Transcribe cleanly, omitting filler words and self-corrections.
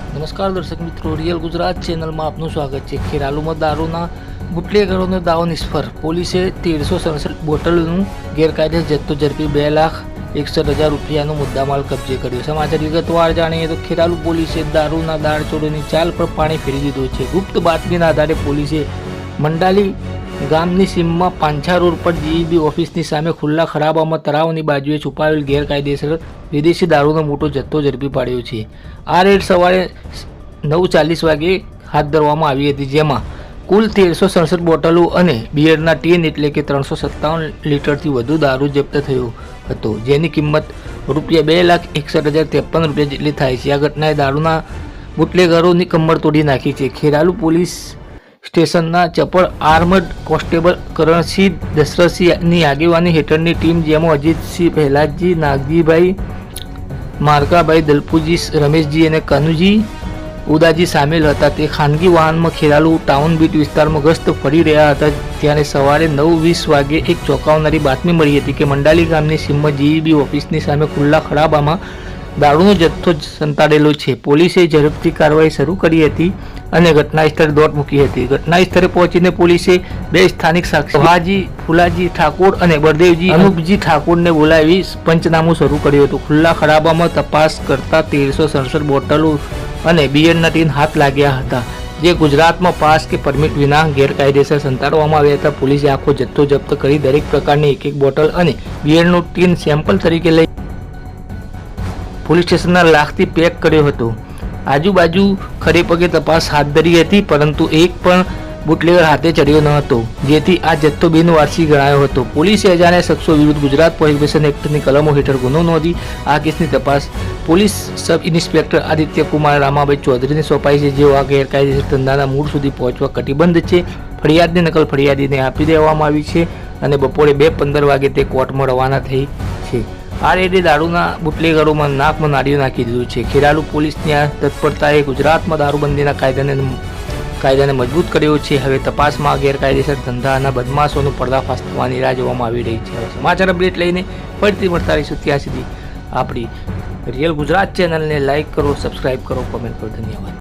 નમસ્કાર દર્શક મિત્રો, રિયલ ગુજરાત ચેનલમાં આપનું સ્વાગત છે। ખેરાલુમાં દારૂના બુટલેગરોનો દાવો નિષ્ફળ। પોલીસે 1367 બોટલનું ગેરકાયદે જથ્થો ઝડપી 2,61,000 રૂપિયાનો મુદ્દામાલ કબજે કર્યો। સમાચાર વિગતવાર જાણીએ તો ખેરાલુ પોલીસે દારૂના દાણચોરોની ચાલ પર પાણી ફેરી દીધું છે। ગુપ્ત બાતમીના આધારે પોલીસે મંડાલી ગામની સીમમાં પાંછા રોડ પર જીઈબી ઓફિસની સામે ખુલ્લા ખરાબામાં તળાવની બાજુએ છુપાવેલ ગેરકાયદેસર વિદેશી દારૂનો મોટો જથ્થો ઝડપી પાડ્યો છે। આ રેડ સવારે 9:40 વાગે હાથ ધરવામાં આવી હતી, જેમાં કુલ 1367 બોટલો અને બિયરના ટીન એટલે કે 357 લીટરથી વધુ દારૂ જપ્ત થયો હતો, જેની કિંમત ₹2,61,053 રૂપિયા જેટલી થાય છે। આ ઘટનાએ દારૂના બુટલેગરોની કમર તોડી નાખી છે। ખેરાલુ પોલીસ સ્ટેશનના ચપળ આર્મડ કોન્સ્ટેબલ કરણસિંહ દશરથસિંહની આગેવાની હેઠળની ટીમ, જેમાં અજીતસિંહ, પ્રહલાદજી, નાગજીભાઈ, મારકાભાઈ, દલપુજી, રમેશજી અને કનુજી ઉદાજી સામેલ હતા, તે ખાનગી વાહનમાં ખેરાલુ ટાઉન બીટ વિસ્તારમાં ગસ્ત ફરી રહ્યા હતા। ત્યારે સવારે 9:20 વાગે એક ચોંકાવનારી બાતમી મળી હતી કે મંડાલી ગામની સીમમાં જીઈબી ઓફિસની સામે ખુલ્લા ખરાબામાં દારૂનો જથ્થો સંતાડેલો છે। પોલીસે ઝડપથી કાર્યવાહી શરૂ કરી હતી અને ઘટના સ્થળે દોટ મૂકી હતી। ઘટના સ્થળે પહોંચીને પોલીસે બે સ્થાનિક સાક્ષી હાજી ફુલાજી ઠાકોર અને બળદેવજી અનુપજી ઠાકોરને બોલાવી પંચનામું શરૂ કર્યું હતું। ખુલ્લા ખરાબામાં તપાસ કરતા 1367 બોટલો અને બિયરના ટીન હાથ લાગ્યા હતા, જે ગુજરાતમાં પાસ કે પરમિટ વિના ગેરકાયદેસર સંતાડવામાં આવ્યા હતા। પોલીસે આખો જથ્થો જપ્ત કરી દરેક પ્રકારની એક બોટલ અને બિયરનું ટીન સેમ્પલ તરીકે લઈ પોલીસ સ્ટેશનના લાખથી પેક કર્યો હતો। આજુબાજુ ખડે પગે તપાસ હાથ ધરી હતી, પરંતુ એક પણ બુટલેગર હાથે ચડ્યો ન હતો, જેથી આ જથ્થો બિનવારસી ગણાયો હતો। પોલીસે અજાણ્યા શખ્સો વિરુદ્ધ ગુજરાત પ્રોહિબિશન એક્ટની કલમો હેઠળ ગુનો નોંધી આ કેસની તપાસ police sub inspector Aditya Kumar Ramabhai ચૌધરીને સોંપાઈ છે, જેઓ આ ગેરકાયદેસર ધંધાના મૂળ સુધી પહોંચવા કટિબદ્ધ છે। ફરિયાદની નકલ ફરિયાદીને આપી દેવામાં આવી છે અને બપોરે 2:15 વાગે તે કોર્ટમાં રવાના થઈ છે। આ રેડે દારૂના બુટલેગરોમાં નાકમાં નાળિયું નાખી દીધું છે। ખેરાલુ પોલીસની આ તત્પરતાએ ગુજરાતમાં દારૂબંધીના કાયદાને મજબૂત કર્યો છે। હવે તપાસમાં ગેરકાયદેસર ધંધાના બદમાશોનો પર્દાફાશ થવાની રાહ જોવામાં આવી રહી છે। સમાચાર અપડેટ લઈને ફરીથી મળતા રહીશું, ત્યાં સુધી આપણી રિયલ ગુજરાત ચેનલને લાઇક કરો, સબસ્ક્રાઇબ કરો, કોમેન્ટ કરો। ધન્યવાદ।